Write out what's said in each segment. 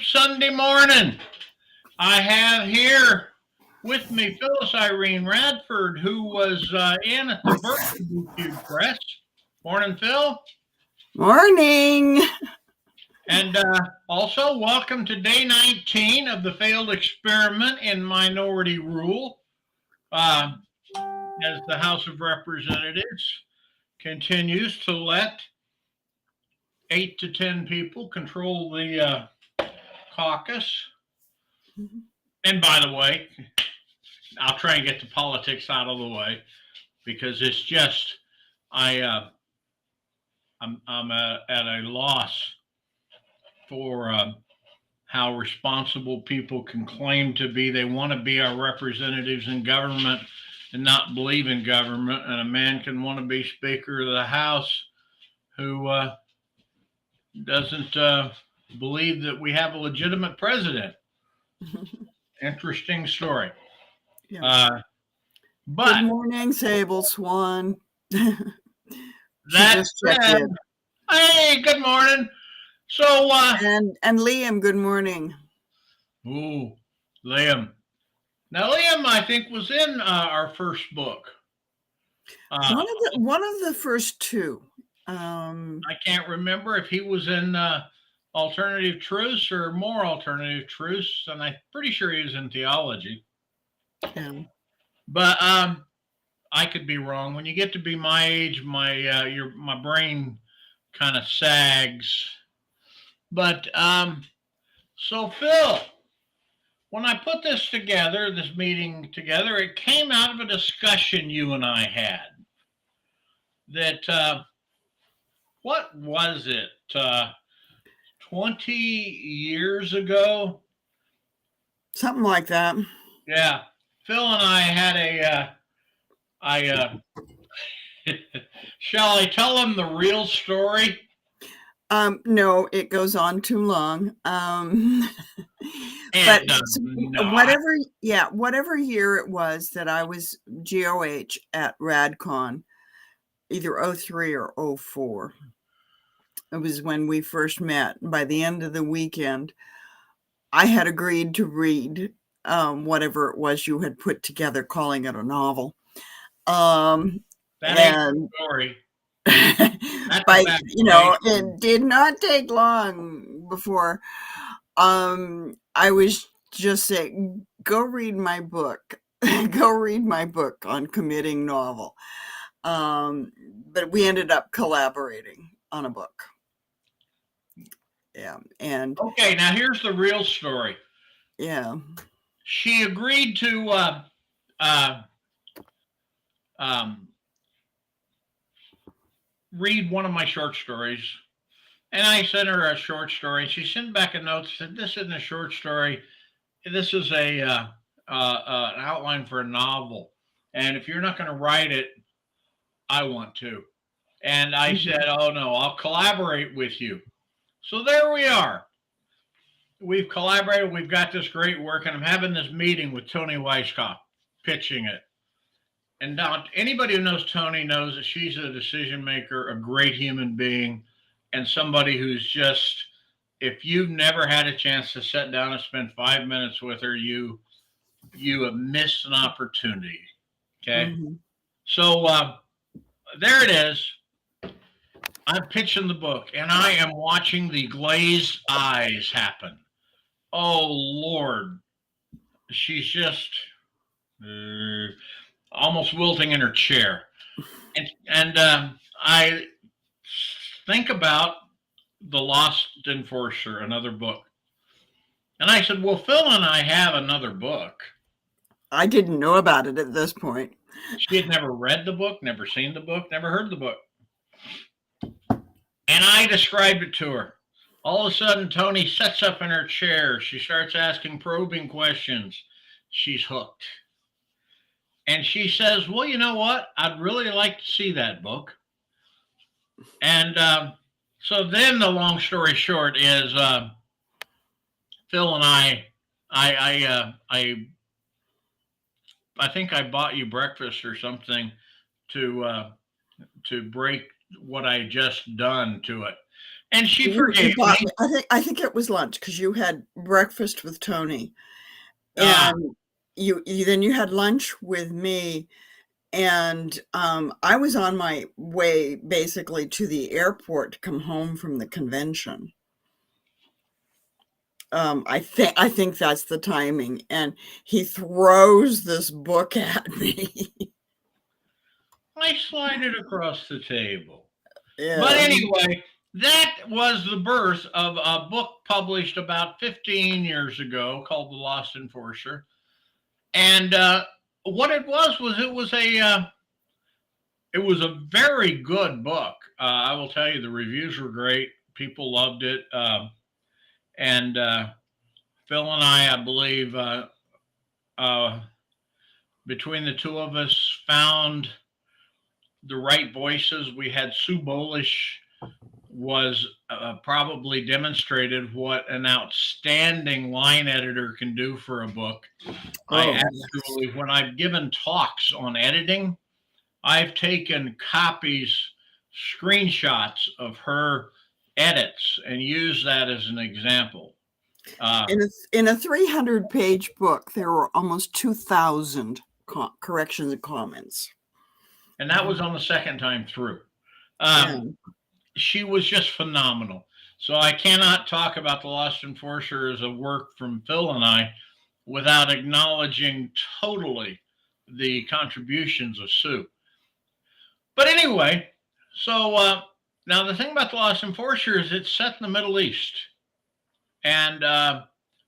Sunday morning. I have here with me Phyllis Irene Radford, who was in at the birth of YouTube Press. Morning, Phil. Morning. And also, welcome to day 19 of the failed experiment in minority rule as the House of Representatives continues to let 8 to 10 people control the caucus. And by the way, I'll try and get the politics out of the way because it's just I'm at a loss for how responsible people can claim to be. They want to be our representatives in government and not believe in government. And a man can want to be Speaker of the House who doesn't believe that we have a legitimate president. Interesting story. Yeah. But good morning, Sable Swan. That said, hey, good morning. So and Liam, good morning. Ooh, Liam. Now Liam, I think, was in our first book. One of the first two. I can't remember if he was in Alternative Truths or More Alternative Truths, and I'm pretty sure he was in theology. Yeah. But I could be wrong. When you get to be my age, my brain kind of sags. But so Phil, when I put this meeting together, it came out of a discussion you and I had. That what was it? 20 years ago? Something like that. Yeah. Phil and I had shall I tell him the real story? No, it goes on too long. But whatever year it was that I was GOH at RadCon, either 03 or 04. It was when we first met. By the end of the weekend, I had agreed to read whatever it was you had put together, calling it a novel. That ain't the story. But it did not take long before I was just saying, go read my book. Go read my book on committing novel. But we ended up collaborating on a book. Yeah. And okay, now here's the real story. Yeah. She agreed to read one of my short stories, and I sent her a short story. She sent back a note, said, "This isn't a short story. This is an outline for a novel. And if you're not going to write it, I want to." And I said, "Oh no, I'll collaborate with you." So there we are. We've collaborated. We've got this great work, and I'm having this meeting with Tony Weisskopf, pitching it. And now anybody who knows Tony knows that she's a decision maker, a great human being, and somebody who's just, if you've never had a chance to sit down and spend 5 minutes with her, you have missed an opportunity. Okay. So there it is. I'm pitching the book, and I am watching the glazed eyes happen. Oh, Lord. She's just almost wilting in her chair. And I think about The Lost Enforcer, another book. And I said, well, Phil and I have another book. I didn't know about it at this point. She had never read the book, never seen the book, never heard the book. And I described it to her. All of a sudden, Tony sits up in her chair. She starts asking probing questions. She's hooked. And she says, well, you know what? I'd really like to see that book. And so then the long story short is Phil and I think I bought you breakfast or something to break what I just done to it. And she You forgave bought me. me. I think it was lunch because you had breakfast with Tony, Ah, and you had lunch with me, and I was on my way basically to the airport to come home from the convention. I think that's the timing, and he throws this book at me. I slide it across the table. But Yeah. anyway, that was the birth of a book published about 15 years ago called The Lost Enforcer. And what it was a very good book. I will tell you, the reviews were great. People loved it. And Phil and I believe, uh, between the two of us, found the right voices. We had Sue Bolish was probably demonstrated what an outstanding line editor can do for a book. I Oh, yes. actually, when I've given talks on editing, I've taken copies, screenshots of her edits and used that as an example. Uh, In a 300-page book, there were almost 2,000 corrections and comments. and that was on the second time through. Yeah. Um, she was just phenomenal. So I cannot talk about The Lost Enforcer as a work from Phil and I without acknowledging totally the contributions of Sue. But anyway, so now the thing about The Lost Enforcer is it's set in the Middle East. And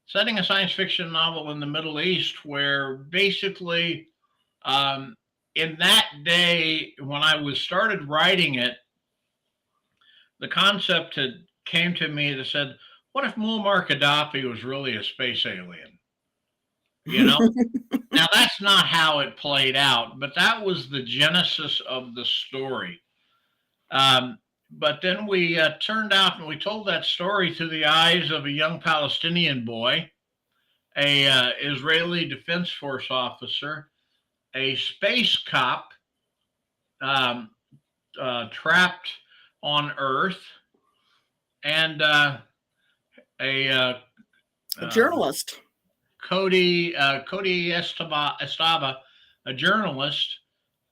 setting a science fiction novel in the Middle East, where basically in that day when I was started writing it, the concept had came to me that said, "What if Muammar Gaddafi was really a space alien?" You know. Now that's not how it played out, but that was the genesis of the story. Um, but then we turned out and we told that story through the eyes of a young Palestinian boy, a Israeli Defense Force officer, a space cop um, trapped on Earth, and a A uh, journalist. Cody Estaba, a journalist.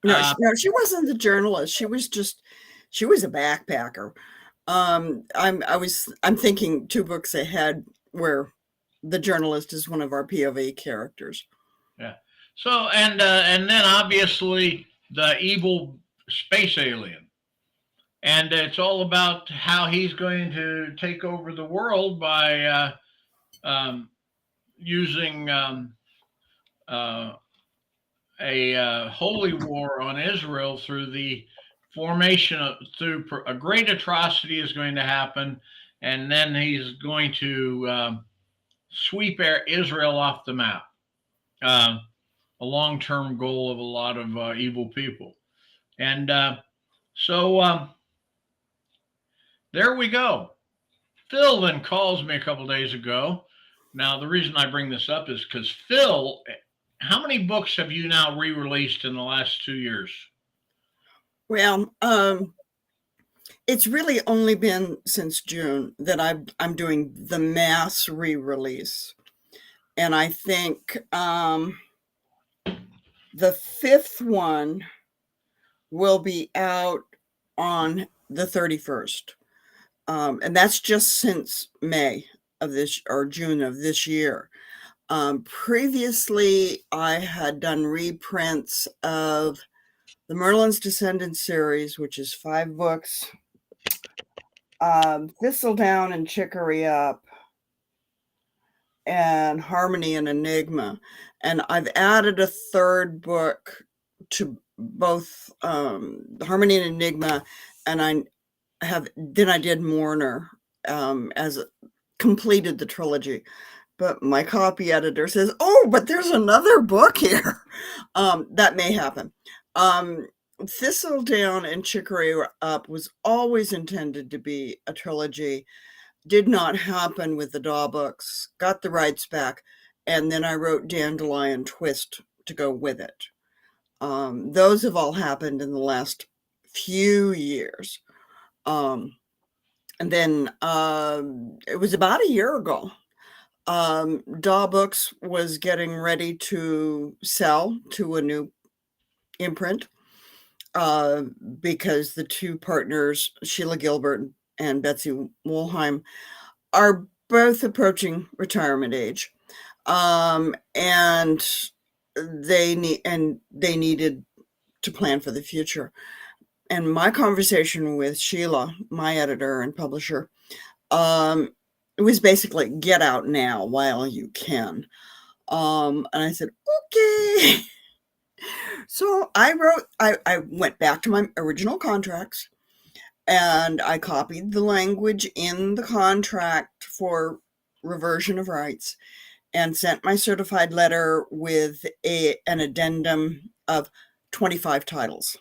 No, Uh, no, she wasn't the journalist. She was a backpacker. I'm thinking two books ahead where the journalist is one of our POV characters. yeah. So and then obviously the evil space alien, and it's all about how he's going to take over the world by um, using uh, a holy war on Israel through the formation of through a great atrocity is going to happen, and then he's going to sweep Israel off the map. Uh, a long-term goal of a lot of evil people, and so there we go. Phil then calls me a couple days ago. Now, the reason I bring this up is because Phil, how many books have you now re-released in the last 2 years? Well, it's really only been since June that I'm doing the mass re-release, and I think the fifth one will be out on the 31st, and that's just since May of this or June of this year. Previously, I had done reprints of the Merlin's Descendants series, which is 5 books, Thistledown and Chicory Up, and Harmony and Enigma. And I've added a third book to both Harmony and Enigma, and I did Mourner as completed the trilogy. But my copy editor says, "Oh, but there's another book here." That may happen. Thistledown and Chicory Up was always intended to be a trilogy. Did not happen with the Daw books. Got the rights back, and then I wrote Dandelion Twist to go with it. Those have all happened in the last few years. Um, And then it was about a year ago. Daw Books was getting ready to sell to a new imprint uh, because the two partners, Sheila Gilbert and Betsy Woolheim, are both approaching retirement age. And they needed to plan for the future. And my conversation with Sheila, my editor and publisher, it was basically get out now while you can. And I said, okay. So I went back to my original contracts and I copied the language in the contract for reversion of rights and sent my certified letter with an addendum of 25 titles,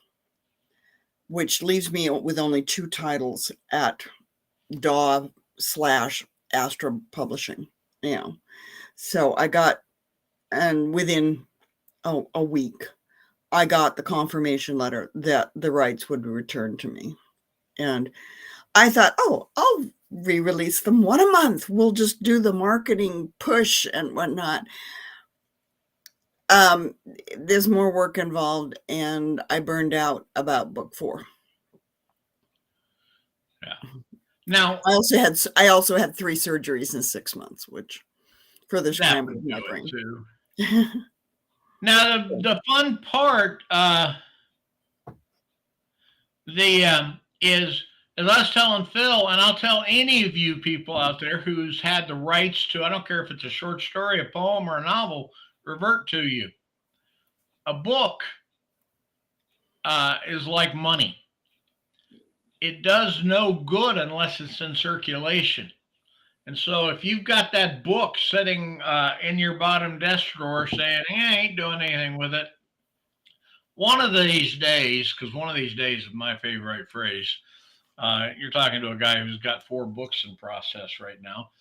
which leaves me with only 2 titles at Daw/Astra Publishing. So I got, and within a week, I got the confirmation letter that the rights would be returned to me. And I thought, oh, I'll re-release them one a month. We'll just do the marketing push and whatnot. There's more work involved, and I burned out about book 4. Yeah. Now I also had 3 surgeries in 6 months, which further scrambled my brain too. Now the fun part, is as I was telling Phil, and I'll tell any of you people out there who's had the rights to, I don't care if it's a short story, a poem, or a novel, revert to you. A book is like money. It does no good unless it's in circulation. And so if you've got that book sitting in your bottom desk drawer saying, hey, I ain't doing anything with it, one of these days, because one of these days is my favorite phrase, you're talking to a guy who's got 4 books in process right now,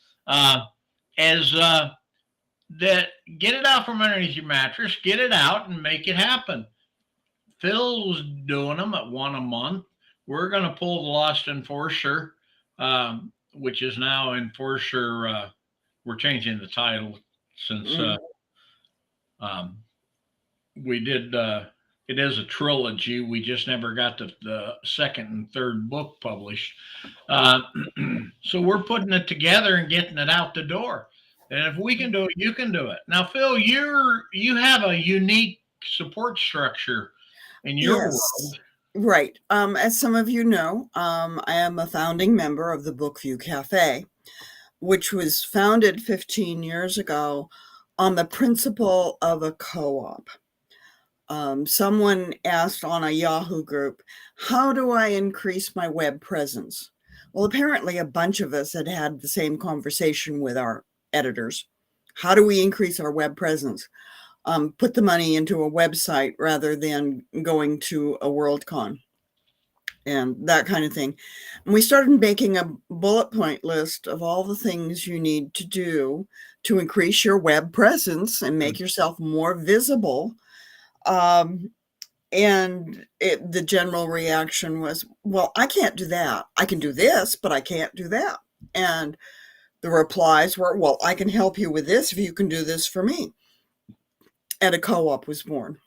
that get it out from underneath your mattress, get it out and make it happen. Phil's doing them at 1 a month. We're going to pull the Lost Enforcer, which is now Enforcer. We're changing the title since we did. It is a trilogy. We just never got the second and third book published. So we're putting it together and getting it out the door. And if we can do it, you can do it. Now, Phil, you have a unique support structure in your world. Right. As some of you know, I am a founding member of the Bookview Cafe, which was founded 15 years ago on the principle of a co-op. Someone asked on a Yahoo group, how do I increase my web presence? Well, apparently a bunch of us had had the same conversation with our editors. How do we increase our web presence? Put the money into a website rather than going to a Worldcon and that kind of thing. And we started making a bullet point list of all the things you need to do to increase your web presence and make yourself more visible. And the general reaction was, well, I can't do that. I can do this, but I can't do that. And the replies were, well, I can help you with this if you can do this for me. And a co-op was born.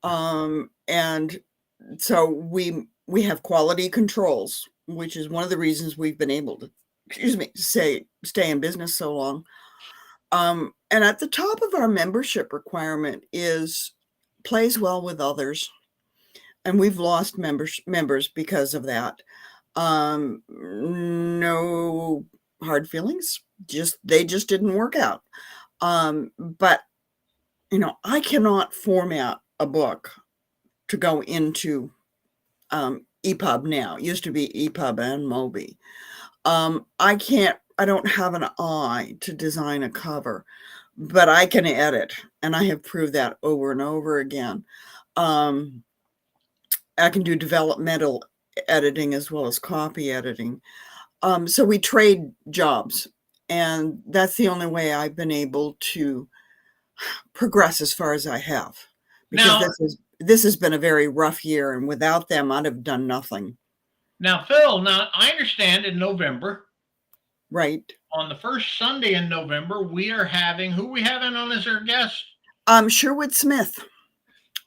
And so we have quality controls, which is one of the reasons we've been able to, stay in business so long. And at the top of our membership requirement is plays well with others. And we've lost members because of that. No hard feelings, they just didn't work out. But I cannot format a book to go into EPUB now. It used to be EPUB and Mobi. I don't have an eye to design a cover, but I can edit, and I have proved that over and over again. I can do developmental editing as well as copy editing. So we trade jobs, and that's the only way I've been able to progress as far as I have. Because this has been a very rough year, and without them, I'd have done nothing. Now, Phil, now I understand in November, Right. on the first Sunday in November, we are having, who we having on as our guest? Sherwood Smith.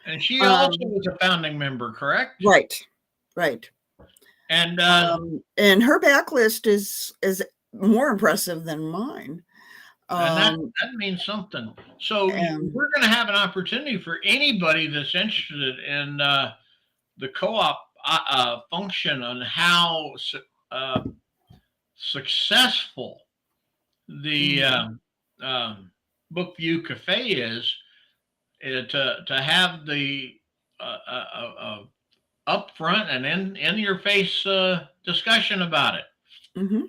And she also was a founding member, correct? Right. Right. And her backlist is more impressive than mine. And that means something. So we're going to have an opportunity for anybody that's interested in the co-op function on how successful the Book View Cafe is to have the upfront and in your face discussion about it. Mm-hmm.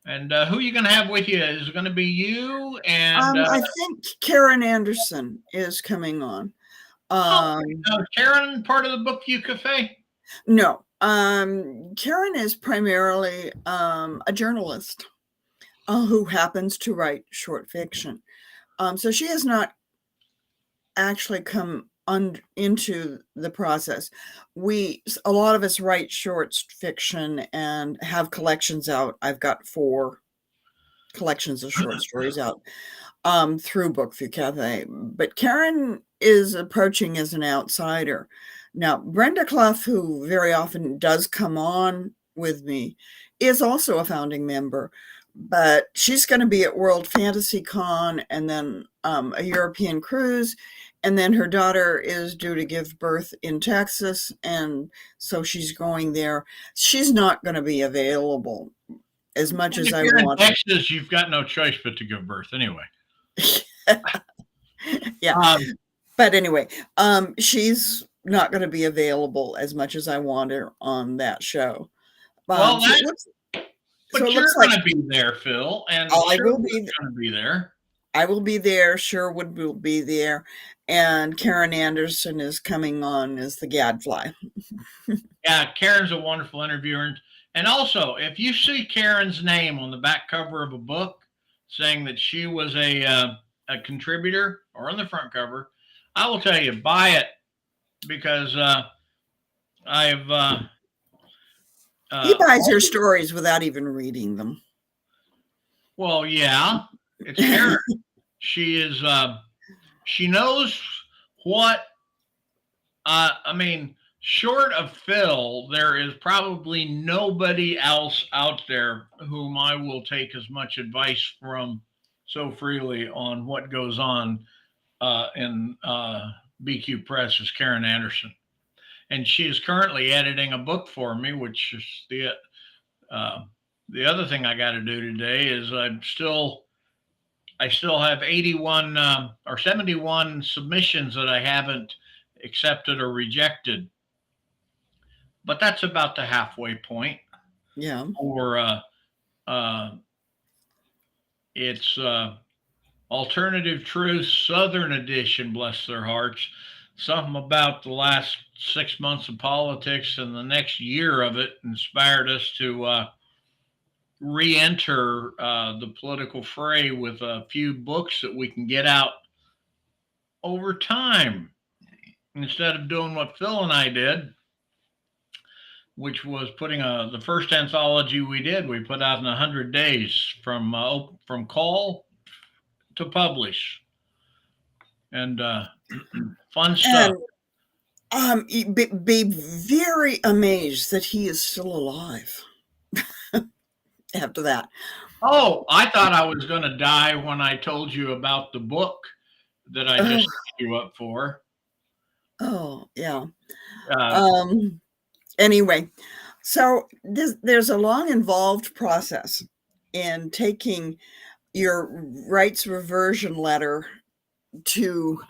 And who are you going to have with you? Is it going to be you and? I think Karen Anderson is coming on. Karen part of the Book View Cafe? No. Karen is primarily a journalist who happens to write short fiction. So she has not actually come into the process. A lot of us write short fiction and have collections out. I've got 4 collections of short stories out through Book View Cafe. But Karen is approaching as an outsider. Now, Brenda Clough, who very often does come on with me, is also a founding member. But she's going to be at World Fantasy Con and then a European cruise. And then her daughter is due to give birth in Texas. And so she's going there. She's not going to be available as much as I want. In Texas, you've got no choice but to give birth anyway. Yeah. But anyway, she's not going to be available as much as I want her on that show. Well, but you're going to be there, Phil, and I will be going to be there. I will be there. Sherwood will be there, and Karen Anderson is coming on as the gadfly. Yeah, Karen's a wonderful interviewer, and also if you see Karen's name on the back cover of a book saying that she was a contributor, or on the front cover, I will tell you, buy it, because I've. He buys her stories without even reading them. Well, yeah, it's Karen. She is. She knows what. I mean, short of Phil, there is probably nobody else out there whom I will take as much advice from so freely on what goes on in BQ Press as Karen Anderson. And she is currently editing a book for me, which is the other thing I got to do today is I still have 81 or 71 submissions that I haven't accepted or rejected. But that's about the halfway point. Yeah. Or it's Alternative Truth Southern Edition, bless their hearts. Something about the last 6 months of politics and the next year of it inspired us to re-enter the political fray with a few books that we can get out over time, instead of doing what Phil and I did, which was putting the first anthology we did, we put out in 100 days from call to publish. And fun stuff. And be very amazed that he is still alive after that. Oh, I thought I was going to die when I told you about the book that I just set you up for. Oh, yeah. Anyway, so there's a long involved process in taking your rights reversion letter to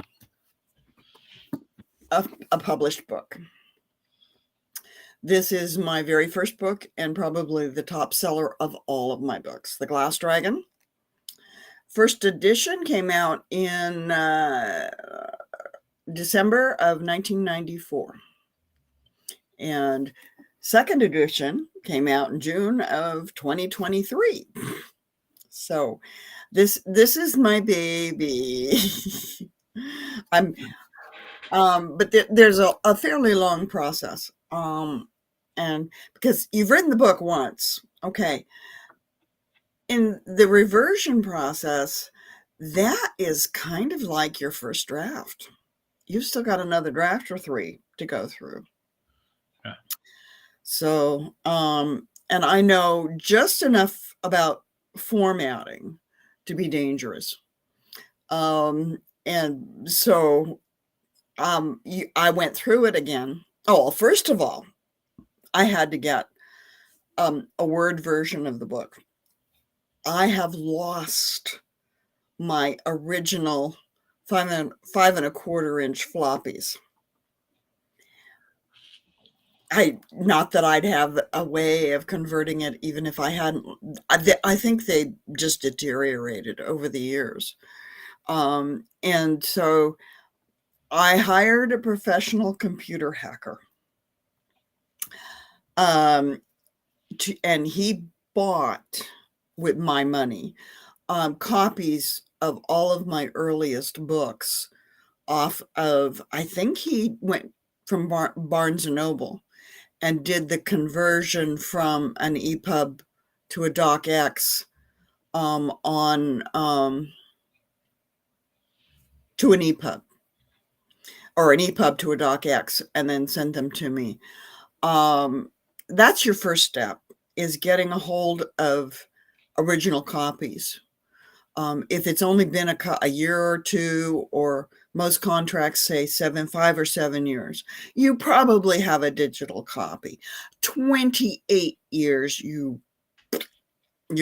a published book. This is my very first book and probably the top seller of all of my books, The Glass Dragon. First edition came out in December of 1994. And second edition came out in June of 2023. So this is my baby. But there's a fairly long process. And because you've written the book once, okay. In the reversion process, that is kind of like your first draft. You've still got another draft or 3 to go through. Yeah. So, and I know just enough about formatting to be dangerous. And so, I went through it again. Oh, well, first of all, I had to get a Word version of the book. I have lost my original 5.25-inch floppies. Not that I'd have a way of converting it, even if I hadn't. I think they just deteriorated over the years. And so I hired a professional computer hacker. And he bought, with my money, copies of all of my earliest books off of, I think he went from Barnes & Noble and did the conversion from an EPUB to a DocX to an EPUB, or an EPUB to a DocX, and then sent them to me. That's your first step, is getting a hold of original copies. If it's only been a year or 2, or most contracts say 5 or 7 years, you probably have a digital copy. 28 years, your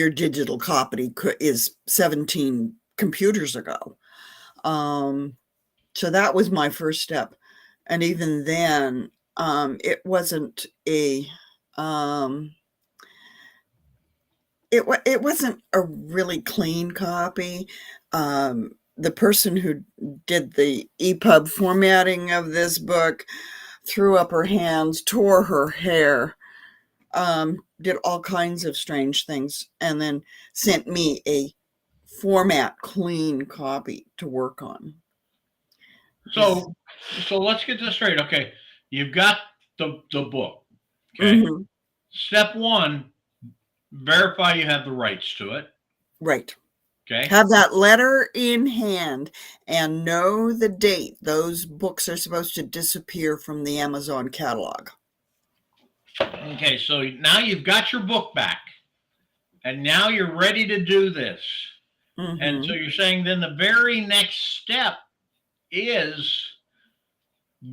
digital copy is 17 computers ago. So that was my first step. And even then, it wasn't a it wasn't a really clean copy. The person who did the EPUB formatting of this book threw up her hands, tore her hair, did all kinds of strange things, and then sent me a format clean copy to work on. So let's get this straight. Okay, you've got the book. Okay. Mm-hmm. Step 1, verify you have the rights to it. Right. Okay. Have that letter in hand and know the date those books are supposed to disappear from the Amazon catalog. Okay, so now you've got your book back, and now you're ready to do this. Mm-hmm. And so you're saying then the very next step is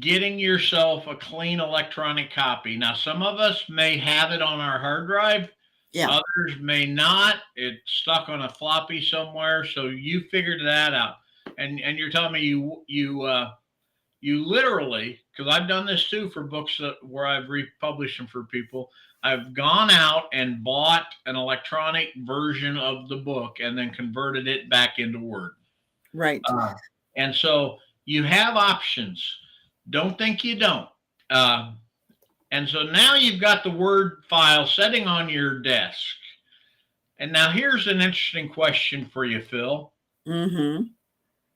getting yourself a clean electronic copy. Now, some of us may have it on our hard drive. Yeah. Others may not. It's stuck on a floppy somewhere. So you figured that out. And you're telling me you literally, because I've done this too for books where I've republished them for people. I've gone out and bought an electronic version of the book and then converted it back into Word. Right. And so you have options. Don't think you don't. And so now you've got the Word file sitting on your desk. And now here's an interesting question for you, Phil. Mm-hmm.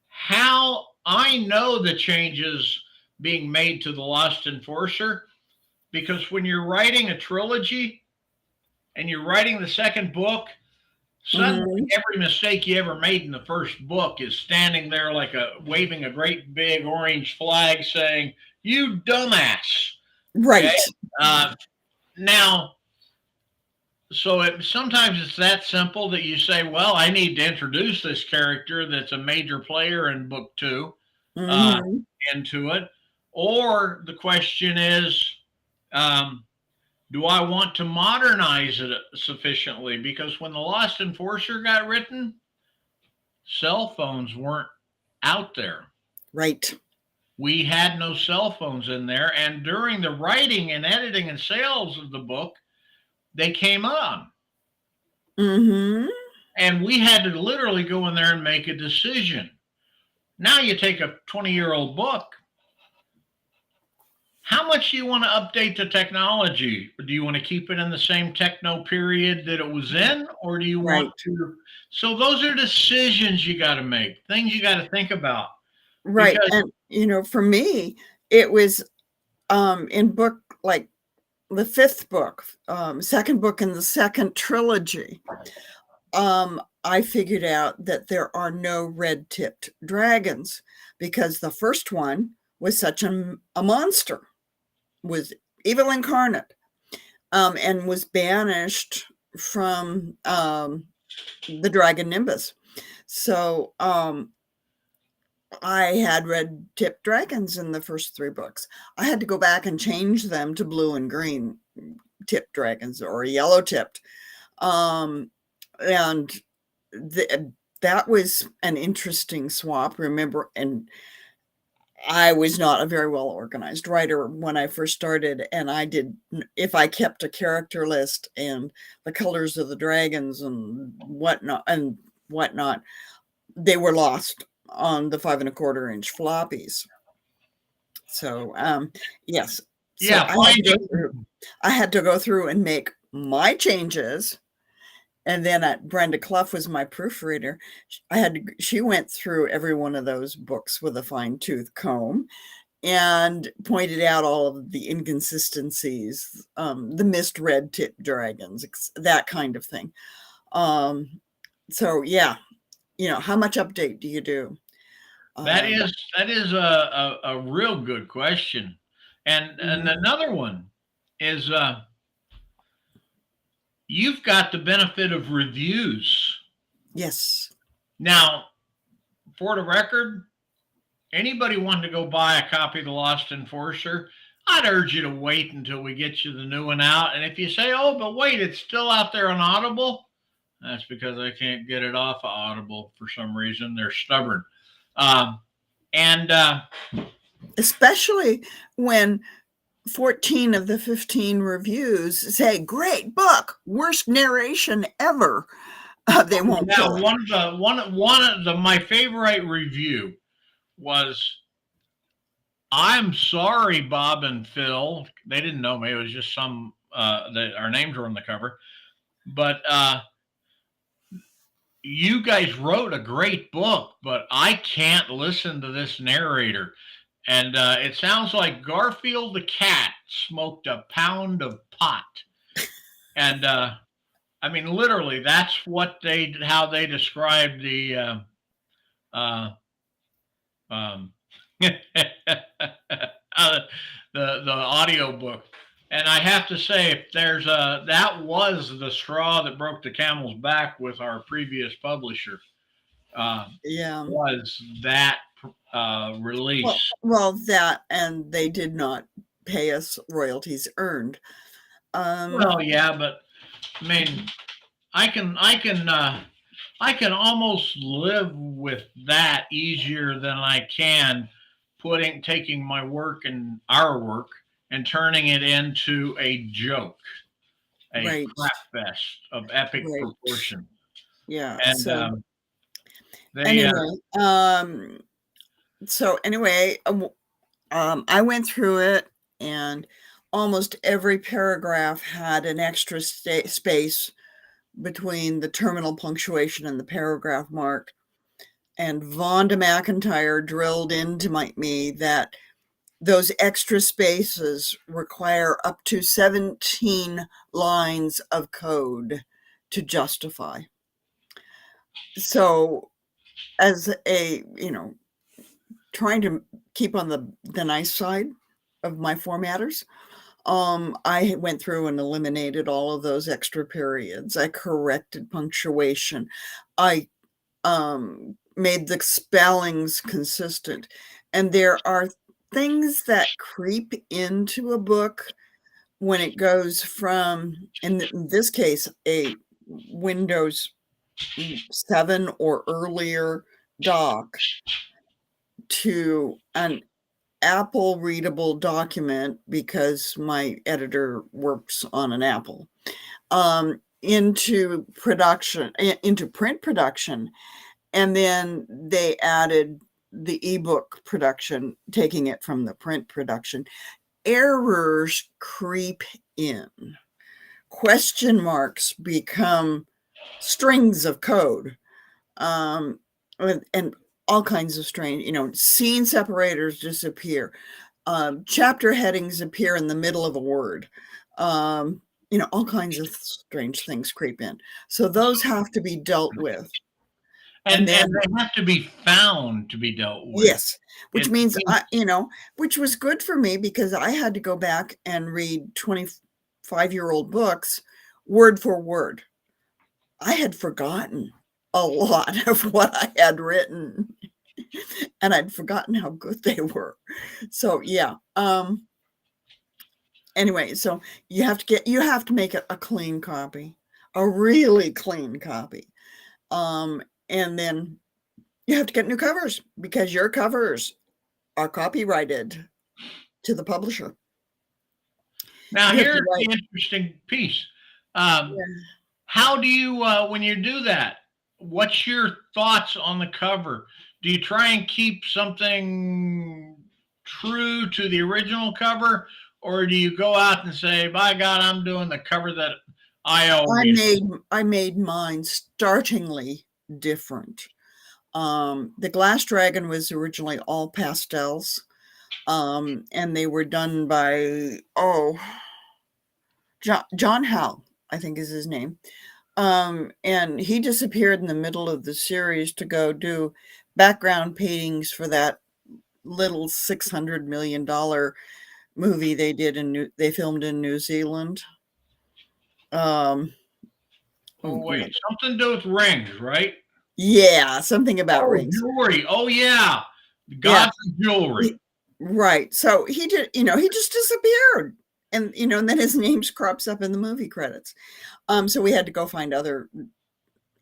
How I know the changes being made to The Lost Enforcer, because when you're writing a trilogy and you're writing the second book, suddenly every mistake you ever made in the first book is standing there like waving a great big orange flag saying, "You dumbass." Right. Okay? Now, so sometimes it's that simple that you say, well, I need to introduce this character that's a major player in book 2 into it. Or the question is, do I want to modernize it sufficiently? Because when The Lost Enforcer got written, cell phones weren't out there. Right. We had no cell phones in there. And during the writing and editing and sales of the book, they came on. Mm-hmm. And we had to literally go in there and make a decision. Now you take a 20-year-old book. How much do you want to update the technology? Do you want to keep it in the same techno period that it was in? Or do you want to? So those are decisions you got to make, things you got to think about. Right. Because, and, for me, it was in book like the fifth book, second book in the second trilogy, I figured out that there are no red-tipped dragons because the first one was such a monster, was evil incarnate, and was banished from the dragon Nimbus. So I had red-tipped dragons in the first three books. I had to go back and change them to blue and green tipped dragons or yellow-tipped. And that was an interesting swap, remember, and I was not a very well organized writer when I first started, and if I kept a character list and the colors of the dragons and whatnot, they were lost on the 5 1/4 inch floppies. So, yes. Yeah. So I had to go through and make my changes. And then Brenda Clough was my proofreader. She went through every one of those books with a fine-tooth comb and pointed out all of the inconsistencies, the missed red-tip dragons, that kind of thing. So yeah, how much update do you do? That is a real good question. And another one is you've got the benefit of reviews. Yes. Now, for the record, anybody wanting to go buy a copy of The Lost Enforcer, I'd urge you to wait until we get you the new one out. And if you say, oh, but wait, it's still out there on Audible, that's because I can't get it off of Audible for some reason. They're stubborn. Especially when 14 of the 15 reviews say, great book, worst narration ever. They won't. Yeah, one of my favorite review was, I'm sorry, Bob and Phil. They didn't know me. It was just our names were on the cover. But you guys wrote a great book, but I can't listen to this narrator. And it sounds like Garfield the cat smoked a pound of pot. And I mean, literally, that's how they described the the audio book. And I have to say, if that was the straw that broke the camel's back with our previous publisher. Was that release? Well, that, and they did not pay us royalties earned. Well, yeah, but I mean, I can almost live with that easier than I can taking my work and our work and turning it into a joke, a crap fest of epic proportion. Yeah. And so anyway, I went through it, and almost every paragraph had an extra space between the terminal punctuation and the paragraph mark. And Vonda McIntyre drilled into me that those extra spaces require up to 17 lines of code to justify. So as trying to keep on the nice side of my formatters, I went through and eliminated all of those extra periods. I corrected punctuation. I made the spellings consistent. And there are things that creep into a book when it goes from, in this case, a Windows 7 or earlier doc to an Apple readable document, because my editor works on an Apple, into print production. And then they added the ebook production, taking it from the print production. Errors creep in. Question marks become strings of code, and all kinds of strange, scene separators disappear. Chapter headings appear in the middle of a word. All kinds of strange things creep in. So those have to be dealt with. And And then, they have to be found to be dealt with. yes, which means It which was good for me because I had to go back and read 25-year-old books word for word. I had forgotten a lot of what I had written, and I'd forgotten how good they were. So yeah. Anyway, so you have to make it a clean copy, a really clean copy. And then you have to get new covers because your covers are copyrighted to the publisher. Now You have to here's the write. interesting piece. Yeah. How do you when you do that? What's your thoughts on the cover? Do you try and keep something true to the original cover, or do you go out and say, "By God, I'm doing the cover that I always"? I made mine startlingly different. The Glass Dragon was originally all pastels, and they were done by John Howe, I think is his name. And he disappeared in the middle of the series to go do background paintings for that little $600 million movie they filmed in New Zealand. Um, Oh wait, something to do with rings, right? yeah, something about Oh, rings. jewelry. Oh yeah, the Yeah, gods of jewelry. right. So he just disappeared, and then his name crops up in the movie credits. So we had to go find other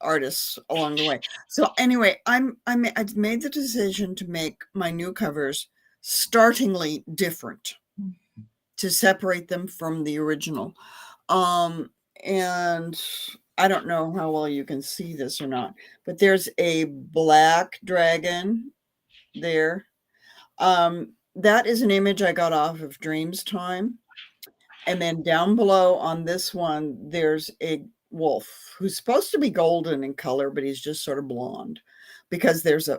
artists along the way. So anyway, I made the decision to make my new covers startlingly different to separate them from the original. And I don't know how well you can see this or not, but there's a black dragon there. That is an image I got off of Dreams Time. And then down below on this one, there's a wolf who's supposed to be golden in color, but he's just sort of blonde because there's a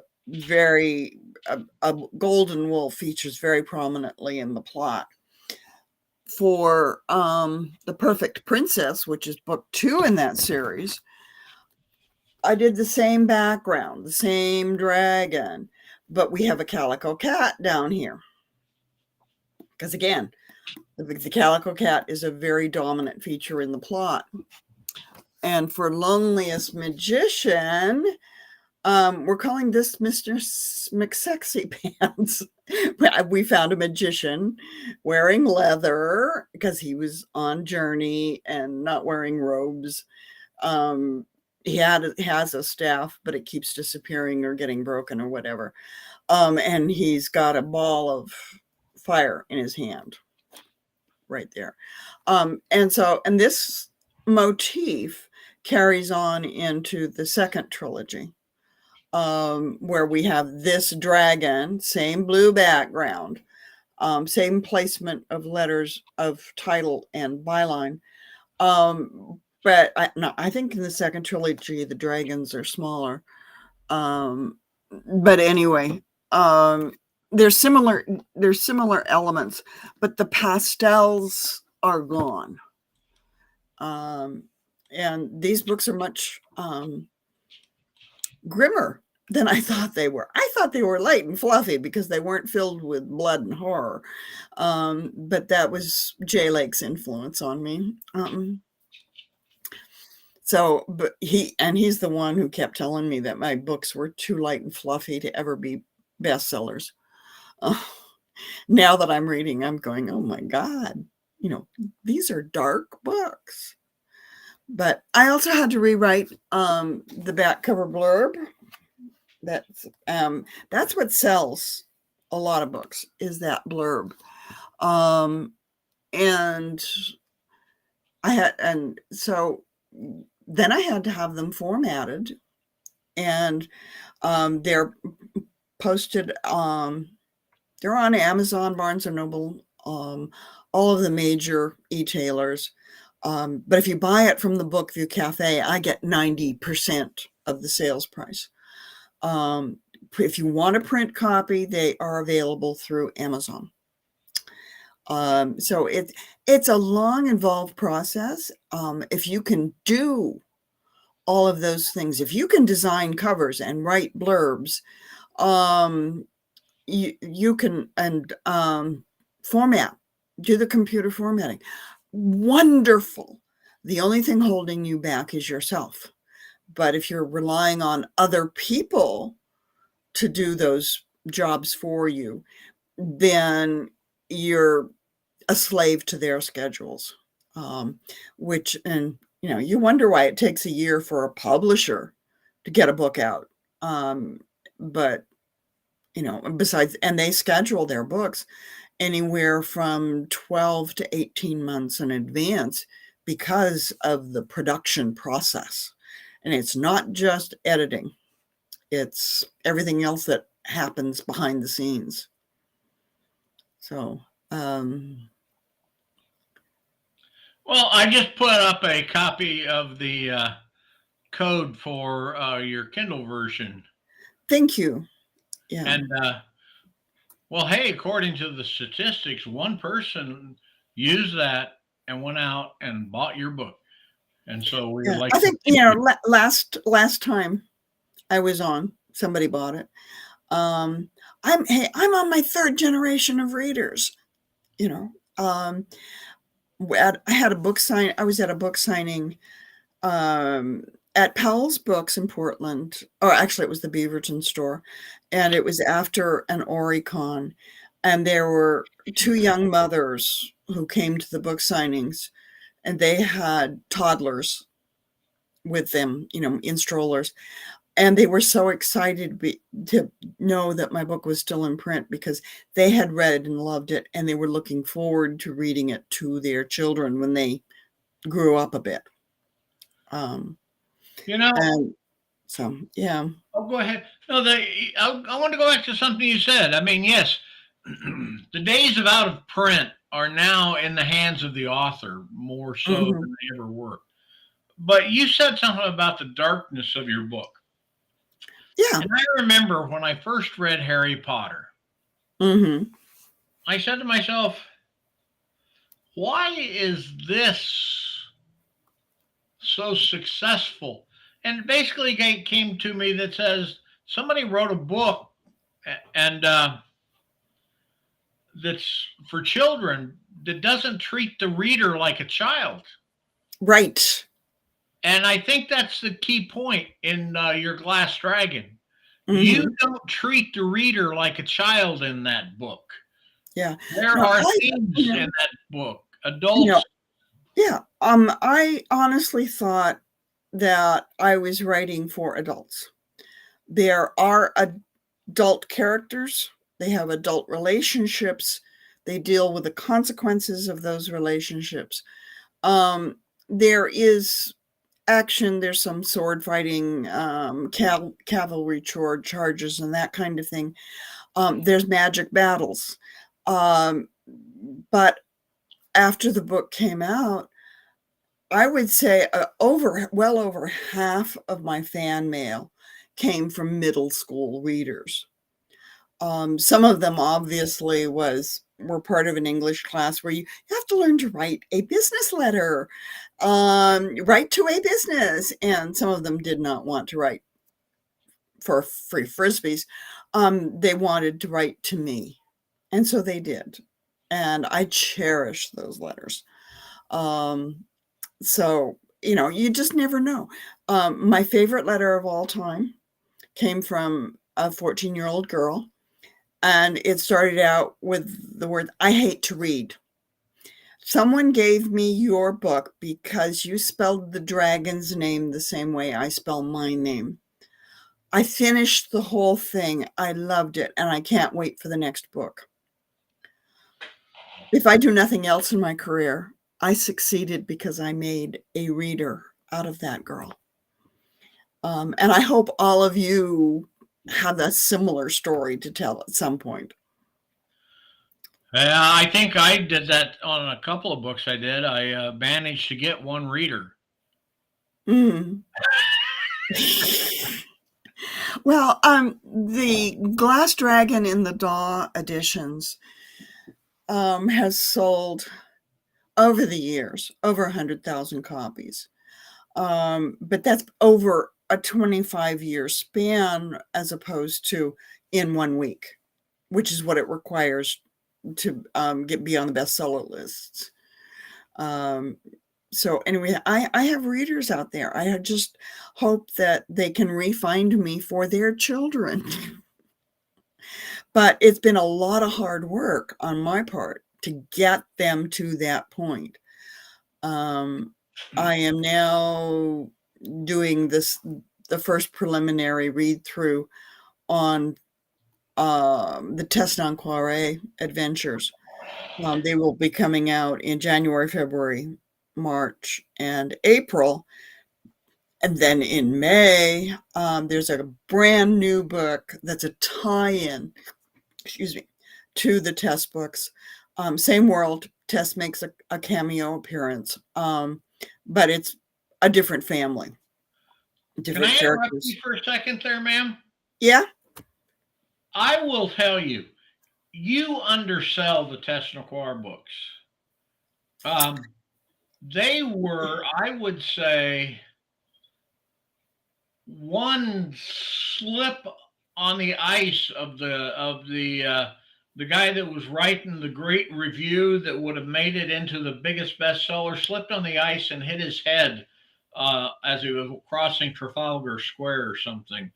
golden wolf features very prominently in the plot. For The Perfect Princess, which is book 2 in that series, I did the same background, the same dragon, but we have a calico cat down here. Because again, the calico cat is a very dominant feature in the plot. And for Loneliest Magician, we're calling this Mr. McSexy Pants. We found a magician wearing leather because he was on journey and not wearing robes. He has a staff, but it keeps disappearing or getting broken or whatever. And he's got a ball of fire in his hand right there. And this motif carries on into the second trilogy, where we have this dragon, same blue background, same placement of letters of title and byline. But I think in the second trilogy, the dragons are smaller. But anyway, there's similar elements, but the pastels are gone. And these books are much grimmer than I thought they were. I thought they were light and fluffy because they weren't filled with blood and horror. But that was Jay Lake's influence on me. But he's the one who kept telling me that my books were too light and fluffy to ever be bestsellers. Now that I'm reading, I'm going, oh my God, these are dark books. But I also had to rewrite the back cover blurb. That's what sells a lot of books, is that blurb. And so then I had to have them formatted, and they're posted. They're on Amazon, Barnes and Noble, all of the major e-tailers. But if you buy it from the Bookview Cafe, I get 90% of the sales price. If you want a print copy, they are available through Amazon. So it's a long, involved process. If you can do all of those things, if you can design covers and write blurbs, you can, and format, do the computer formatting. Wonderful. The only thing holding you back is yourself. But if you're relying on other people to do those jobs for you, then you're a slave to their schedules. Which, and you wonder why it takes a year for a publisher to get a book out. But besides, and they schedule their books anywhere from 12 to 18 months in advance because of the production process. And it's not just editing, it's everything else that happens behind the scenes. So, well, I just put up a copy of the code for your Kindle version. Thank you. Yeah. And well, hey, according to the statistics, one person used that and went out and bought your book. And so we Yeah. like, I think last time I was on, somebody bought it. I'm on my third generation of readers. I had a book sign. I was at a book signing at Powell's Books in Portland. Or actually, it was the Beaverton store, and it was after an Oricon, and there were two young mothers who came to the book signings, and they had toddlers with them, in strollers. And they were so excited to know that my book was still in print because they had read and loved it, and they were looking forward to reading it to their children when they grew up a bit. And so, yeah. Oh, go ahead. No, I want to go back to something you said. I mean, yes, the days of out of print are now in the hands of the author more so than they ever were. But you said something about the darkness of your book. Yeah. And I remember when I first read Harry Potter, I said to myself, why is this so successful? And basically came to me that says somebody wrote a book and that's for children that doesn't treat the reader like a child. Right. And I think that's the key point in your Glass Dragon. You don't treat the reader like a child in that book. Yeah. There are themes in that book. Adults. Yeah. I honestly thought that I was writing for adults. There are adult characters. They have adult relationships. They deal with the consequences of those relationships. There is action. There's some sword fighting, cavalry charges, and that kind of thing. There's magic battles. But after the book came out, I would say well over half of my fan mail came from middle school readers. Some of them obviously were part of an English class where you have to learn to write a business letter, write to a business, and some of them did not want to write for free frisbees. They wanted to write to me, and so they did, and I cherish those letters. So, you just never know. My favorite letter of all time came from a 14-year-old girl, and it started out with the word, "I hate to read. Someone gave me your book because you spelled the dragon's name the same way I spell my name. I finished the whole thing. I loved it, and I can't wait for the next book. If I do nothing else in my career, I succeeded because I made a reader out of that girl." And I hope all of you have a similar story to tell at some point. I think I did that on a couple of books I did. I managed to get one reader. Well, the Glass Dragon in the Daw editions, has sold over the years over 100,000 copies. But that's over a 25-year span as opposed to in 1 week, which is what it requires to be on the bestseller lists. So anyway, I have readers out there. I just hope that they can re-find me for their children. But it's been a lot of hard work on my part to get them to that point. I am now doing the first preliminary read through on the Test Enquire adventures. They will be coming out in January, February, March, and April. And then in May, there's a brand new book that's a tie-in, to the Test books. Same world. Test makes a cameo appearance, but it's a different family. Can I interrupt you for a second there, ma'am? Yeah. I will tell you, you undersell the Test Enquire books. They were, I would say, one slip on the ice of the guy that was writing the great review that would have made it into the biggest bestseller, slipped on the ice and hit his head as he was crossing Trafalgar Square or something.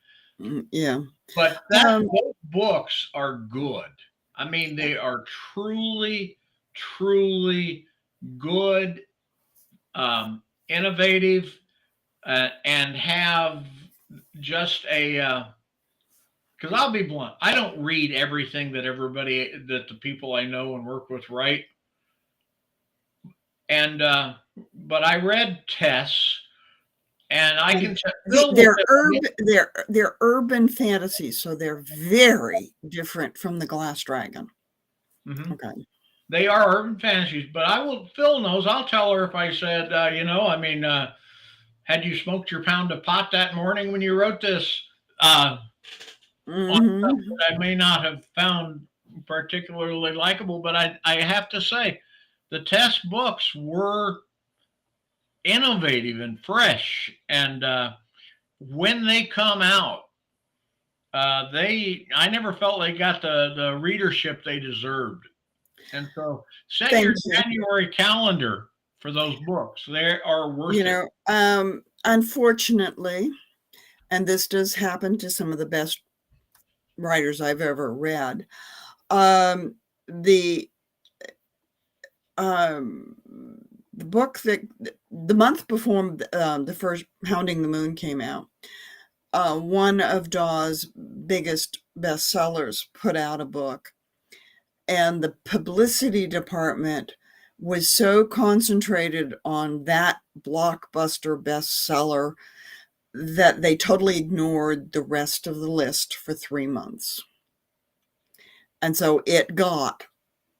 Yeah. But those books are good. I mean, they are truly, truly good, innovative, and have just a because I'll be blunt, I don't read everything that the people I know and work with write. And but I read Tess, and I can tell they're urban fantasies, so they're very different from the Glass Dragon. Mm-hmm. Okay. They are urban fantasies, but Phil knows, I'll tell her if I said, had you smoked your pound of pot that morning when you wrote this? On stuff that I may not have found particularly likable, but I have to say, the Test books were innovative and fresh, and when they come out, I never felt they got the readership they deserved. And so set your January calendar for those books. They are worth it. Unfortunately, and this does happen to some of the best writers I've ever read, the book that the month before the first Hounding the Moon came out, one of Dawes' biggest bestsellers put out a book, and the publicity department was so concentrated on that blockbuster bestseller that they totally ignored the rest of the list for 3 months. And so it got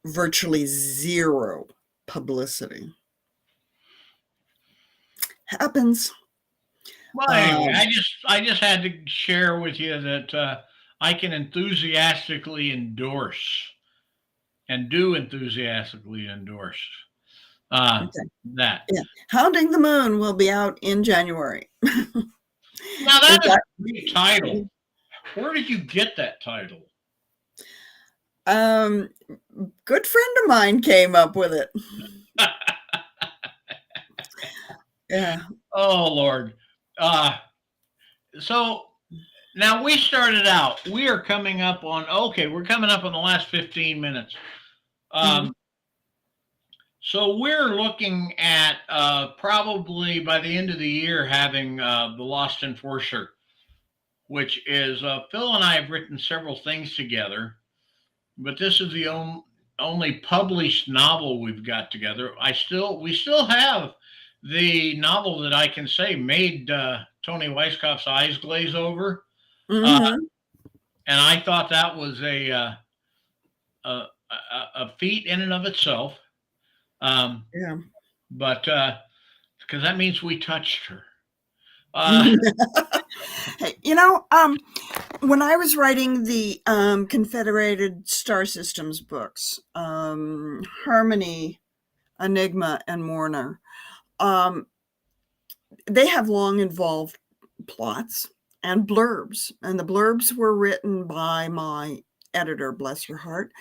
virtually zero publicity. Happens. Well, anyway, I just had to share with you that I can enthusiastically endorse and do enthusiastically endorse that. Yeah. Hounding the Moon will be out in January. Now that is a great title. Where did you get that title? Good friend of mine came up with it. Yeah. Oh Lord. So now we started out. We are coming up on we're coming up on the last 15 minutes. So we're looking at probably by the end of the year having The Lost Enforcer, which is Phil and I have written several things together, but this is the only published novel we've got together. We still have the novel that I can say made Tony Weisskopf's eyes glaze over, and I thought that was a feat in and of itself. But because that means we touched her. When I was writing the Confederated Star Systems books, Harmony, Enigma, and Mourner, um, they have long involved plots and blurbs, and the blurbs were written by my editor, bless your heart.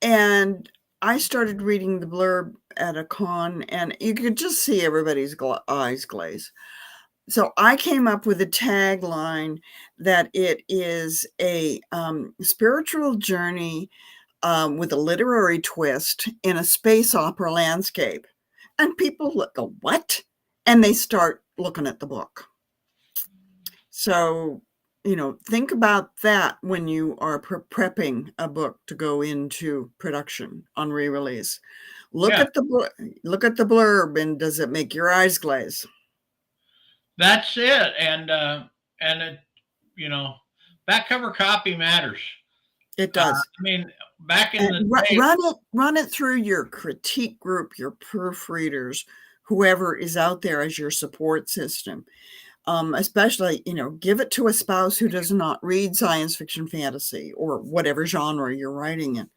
And I started reading the blurb at a con, and you could just see everybody's eyes glaze. So I came up with a tagline that it is a spiritual journey with a literary twist in a space opera landscape. And people go, what? And they start looking at the book. So, think about that when you are prepping a book to go into production on re-release. Look Yeah. at the blurb, and does it make your eyes glaze? That's it. And it, back cover copy matters. It does. I mean, back in the day, Run it through your critique group, your proofreaders, whoever is out there as your support system. Especially, give it to a spouse who does not read science fiction, fantasy, or whatever genre you're writing in.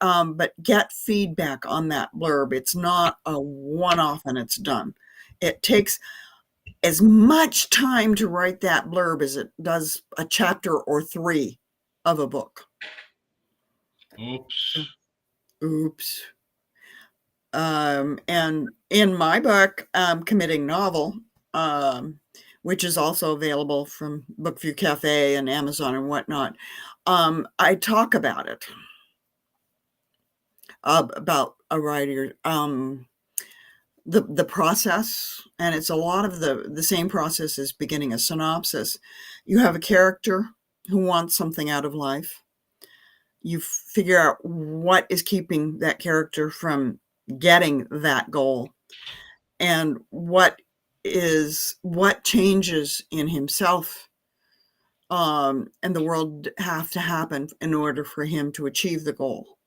But get feedback on that blurb. It's not a one-off and it's done. It takes as much time to write that blurb as it does a chapter or 3 of a book. Oops. And in my book, Committing Novel, which is also available from Bookview Cafe and Amazon and whatnot, I talk about it, about a writer, the process, and it's a lot of the same process as beginning a synopsis. You have a character who wants something out of life. You figure out what is keeping that character from getting that goal, and what changes in himself and the world have to happen in order for him to achieve the goal.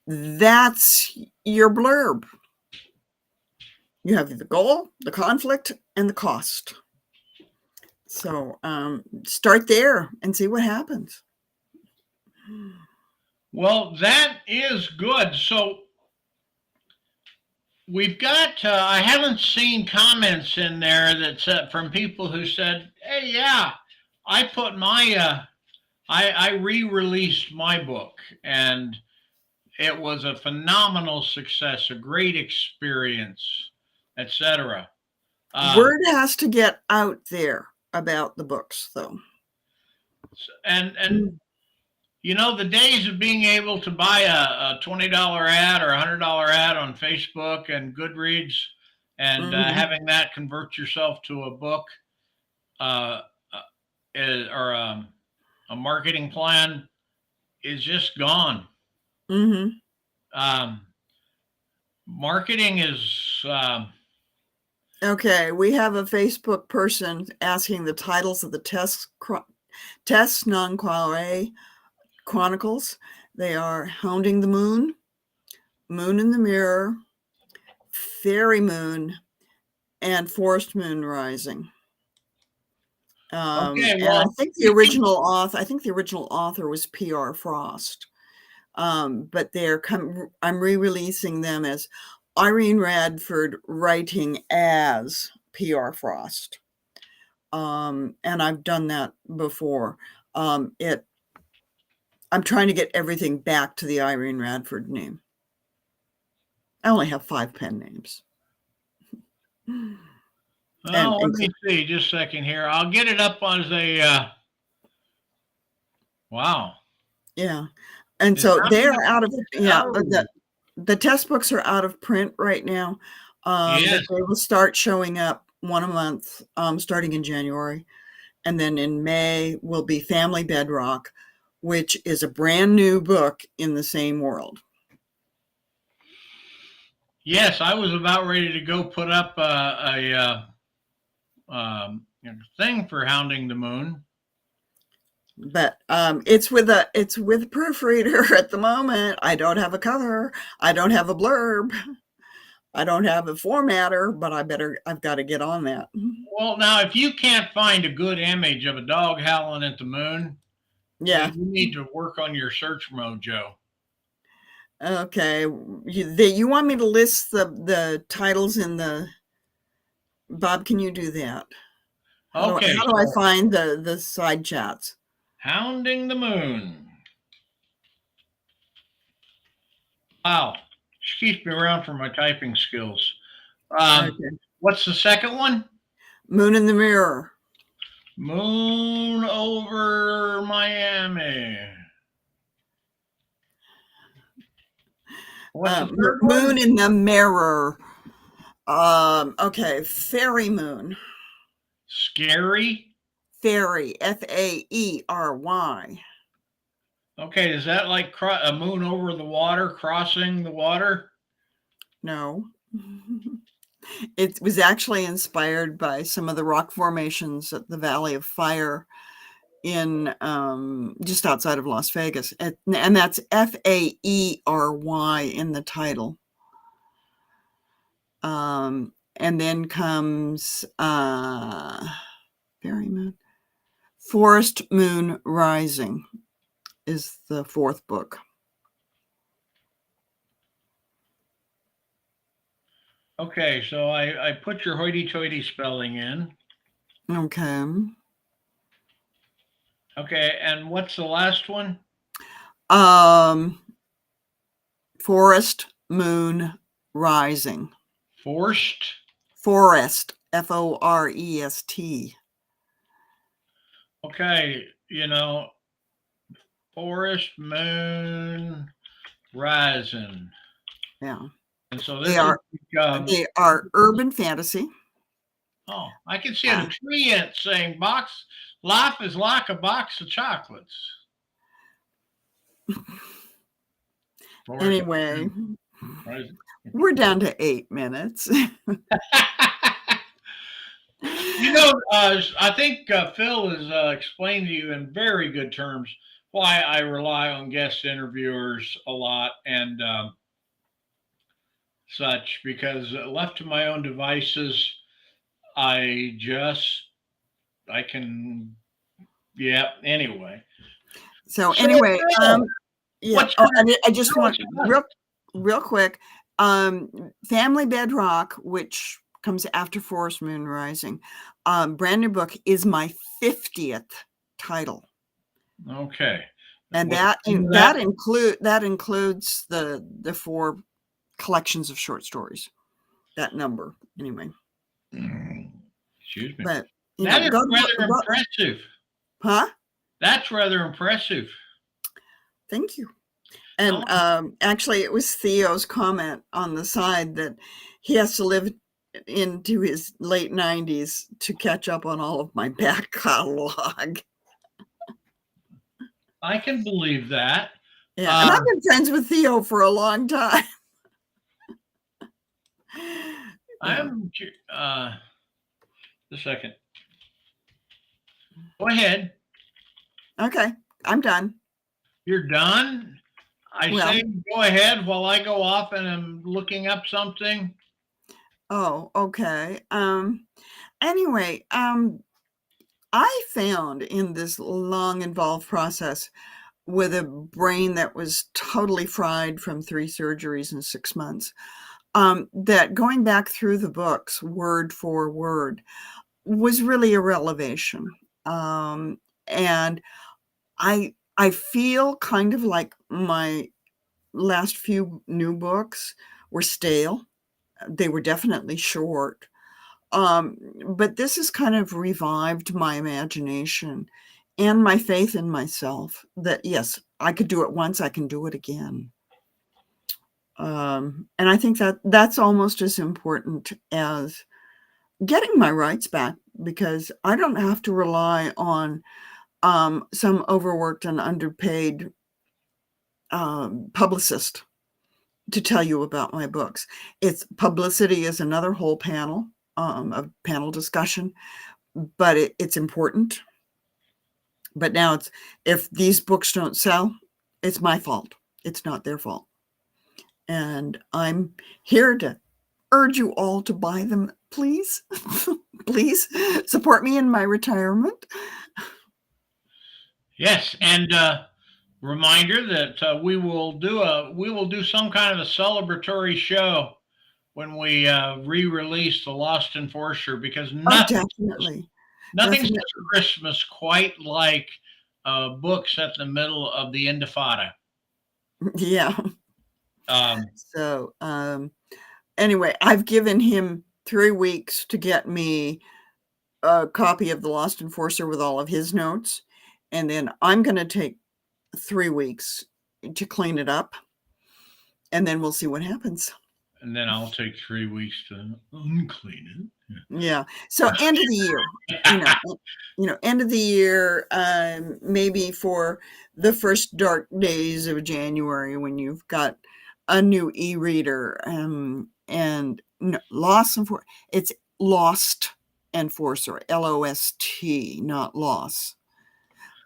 That's your blurb. You have the goal, the conflict, and the cost. So start there and see what happens. Well, that is good. So we've got, I haven't seen comments in there that said from people who said, hey, yeah, I put my, I re-released my book and it was a phenomenal success, a great experience, etc. Word has to get out there about the books, though. And the days of being able to buy a $20 ad or $100 ad on Facebook and Goodreads and having that convert yourself to a book or a marketing plan is just gone. Marketing is okay. We have a Facebook person asking the titles of the tests non-quale chronicles. They are Hounding the Moon, Moon in the Mirror, Fairy Moon, and Forest Moon Rising. okay, well, and I think the original author was P.R. Frost. But I'm re-releasing them as Irene Radford writing as P.R. Frost. And I've done that before. I'm trying to get everything back to the Irene Radford name. I only have 5 pen names. Well, let me see, just a second here. I'll get it up as a wow. Yeah. And so they're out of the test books are out of print right now. Yes. But they will start showing up one a month starting in January. And then in May will be Family Bedrock, which is a brand new book in the same world. Yes, I was about ready to go put up a thing for Hounding the Moon. But it's with a proofreader at the moment. I don't have a cover. I don't have a blurb. I don't have a formatter, but I've got to get on that. Well, now, if you can't find a good image of a dog howling at the moon, Yeah. then you need to work on your search mojo. Okay. You want me to list the titles in the, Bob, can you do that? How Okay. do I find the side chats? Hounding the Moon. Wow. She keeps me around for my typing skills. Okay. What's the second one? Moon in the Mirror. Moon over Miami. What's the third one? Moon in the Mirror. Okay. Fairy Moon. Scary. Fairy. Faery. Okay, is that like a moon over the water, crossing the water? No. It was actually inspired by some of the rock formations at the Valley of Fire in just outside of Las Vegas. And that's Faery in the title. And then comes Fairy Moon. Forest Moon Rising is the fourth book. Okay, so I put your hoity-toity spelling in. Okay. Okay, and what's the last one? Forest Moon Rising. Forest, Forest. Okay, Forest Moon Rising. Yeah. And so they are urban fantasy. Oh, I can see a tree in it saying life is like a box of chocolates. Anyway, we're down to 8 minutes. I think Phil has explained to you in very good terms why I rely on guest interviewers a lot and such, because left to my own devices, I can, anyway. So anyway, yeah. I just want real quick, Family Bedrock, which comes after Forest Moon Rising, brand new book, is my 50th title. Okay. And that includes the 4 collections of short stories. That number, anyway. Excuse me. But that is rather impressive. Huh? That's rather impressive. Thank you. And actually, it was Theo's comment on the side that he has to live into his late 90s to catch up on all of my back catalog. I can believe that. Yeah, and I've been friends with Theo for a long time. I'm just a second. Go ahead. Okay, I'm done. You're done? I say go ahead while I go off and I'm looking up something. Oh, okay. Anyway, I found in this long involved process with a brain that was totally fried from 3 surgeries in 6 months, that going back through the books word for word was really a revelation. And I feel kind of like my last few new books were stale. They were definitely short. But this has kind of revived my imagination and my faith in myself that, yes, I could do it once, I can do it again. And I think that's almost as important as getting my rights back, because I don't have to rely on some overworked and underpaid publicist to tell you about my books. Publicity is another whole panel, a panel discussion, but it's important. But now if these books don't sell, it's my fault. It's not their fault. And I'm here to urge you all to buy them, please. Please support me in my retirement. Yes, and reminder that we will do some kind of a celebratory show when we re-release the Lost Enforcer, because Oh, nothing says definitely. Christmas quite like books at the middle of the Intifada. Yeah. Um, So, anyway, I've given him 3 weeks to get me a copy of The Lost Enforcer with all of his notes, and then I'm gonna take 3 weeks to clean it up, and then we'll see what happens. and then I'll take 3 weeks to unclean it. Yeah. So end of the year, you know, end of the year, maybe for the first dark days of January when you've got a new e-reader, and no, it's Lost Enforcer, LOST, not loss.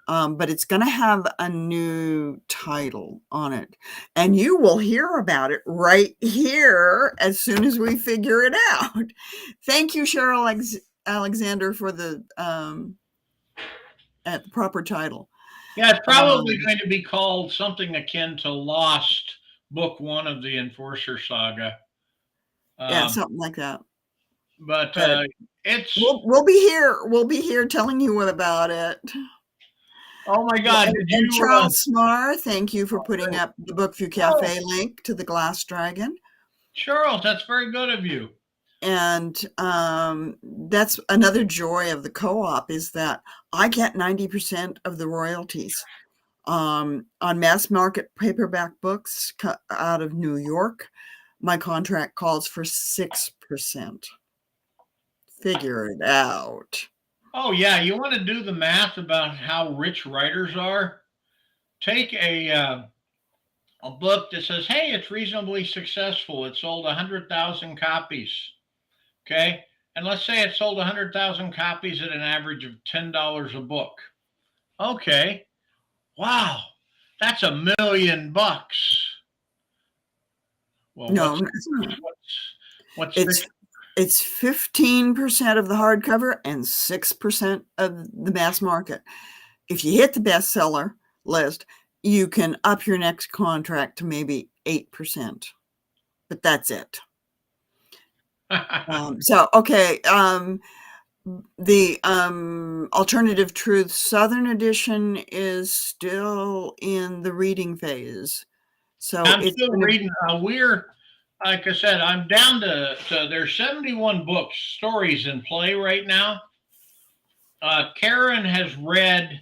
But it's going to have a new title on it, and you will hear about it right here as soon as we figure it out. Thank you, Cheryl Alexander, for the proper title. Yeah, it's probably going to be called something akin to Lost, Book One of the Enforcer Saga. Yeah, something like that. But it's we'll be here. We'll be here telling you what about it. Oh my God! And Charles Smar, thank you for putting up the Bookview Cafe link to the Glass Dragon. Charles, that's very good of you. And that's another joy of the co-op, is that I get 90% of the royalties. On mass market paperback books out of New York, my contract calls for 6%. Figure it out. Oh yeah, you want to do the math about how rich writers are? Take a book that says, "Hey, it's reasonably successful. It sold 100,000 copies." Okay, and let's say it sold 100,000 copies at an average of $10 a book. Okay, wow, that's $1 million. Well, No, what's it's 15% of the hardcover and 6% of the mass market. If you hit the bestseller list, you can up your next contract to maybe 8%, but that's it. So, okay. The Alternative Truth Southern Edition is still in the reading phase. So I'm still reading. We're, like I said, I'm down to there's 71 books, stories in play right now. Karen has read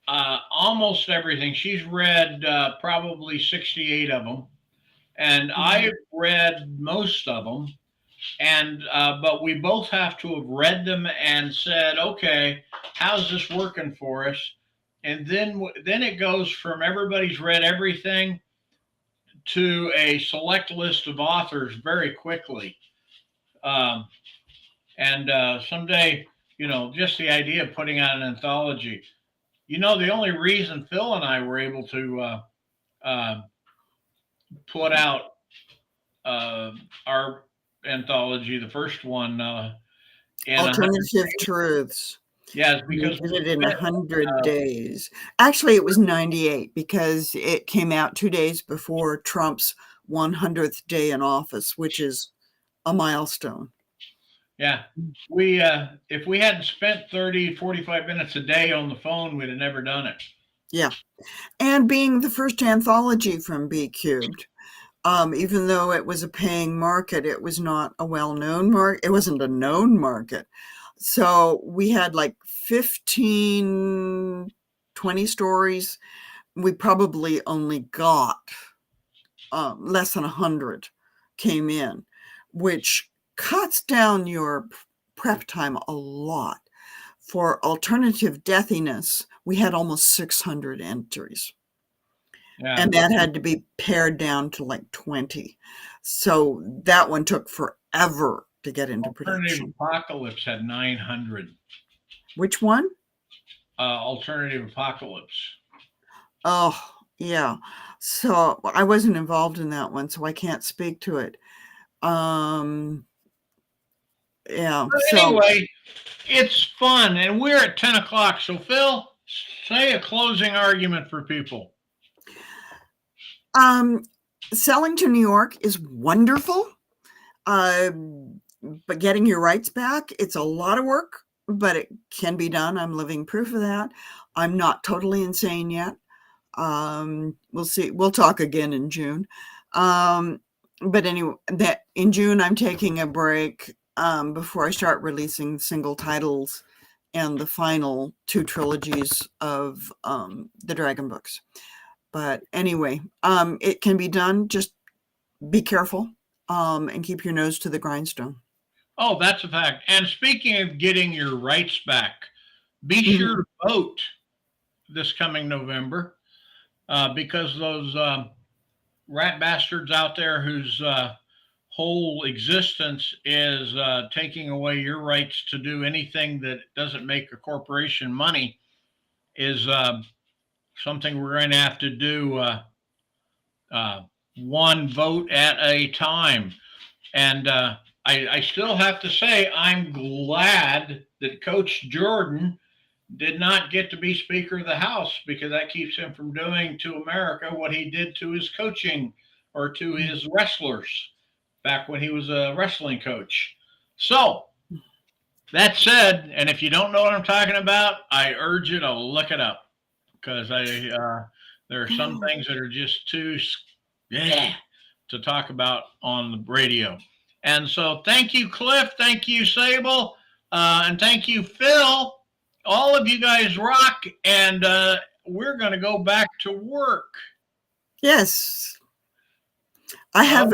almost everything. She's read probably 68 of them, and I've read most of them. And but we both have to have read them and said, okay, how's this working for us? And then it goes from everybody's read everything to a select list of authors very quickly. And someday, just the idea of putting out an anthology. The only reason Phil and I were able to put out our anthology, the first one, Alternative Truths. Yeah, because we did it in 100 days. Actually, it was 98 because it came out 2 days before Trump's 100th day in office, which is a milestone. Yeah, we if we hadn't spent 30, 45 minutes a day on the phone, we'd have never done it. Yeah, and being the first anthology from B Cubed, even though it was a paying market, it was not a well-known market. It wasn't a known market. So we had like 15, 20 stories. We probably only got less than 100 came in, which cuts down your prep time a lot. For Alternative Deathiness, we had almost 600 entries. Yeah. And that had to be pared down to like 20. So that one took forever to get into production. Alternative Apocalypse had 900. Which one? Alternative Apocalypse. Oh, yeah. So I wasn't involved in that one, so I can't speak to it. Yeah. But So, anyway, it's fun, and we're at 10 o'clock. So, Phil, say a closing argument for people. selling to New York is wonderful. But getting your rights back, it's a lot of work, but it can be done. I'm living proof of that. I'm not totally insane yet. We'll see. We'll talk again in June. But anyway, that in June I'm taking a break before I start releasing single titles and the final 2 trilogies of the Dragon books. But anyway, it can be done. Just be careful and keep your nose to the grindstone. Oh, that's a fact. And speaking of getting your rights back, be Mhm. sure to vote this coming November because those rat bastards out there whose whole existence is taking away your rights to do anything that doesn't make a corporation money is something we're going to have to do uh, one vote at a time. And I still have to say, I'm glad that Coach Jordan did not get to be Speaker of the House because that keeps him from doing to America what he did to his coaching or to his wrestlers back when he was a wrestling coach. So, that said, and if you don't know what I'm talking about, I urge you to look it up because there are some things that are just too yeah, to talk about on the radio. And so, thank you, Cliff. Thank you, Sable. And thank you, Phil. All of you guys rock. And we're going to go back to work. Yes. I have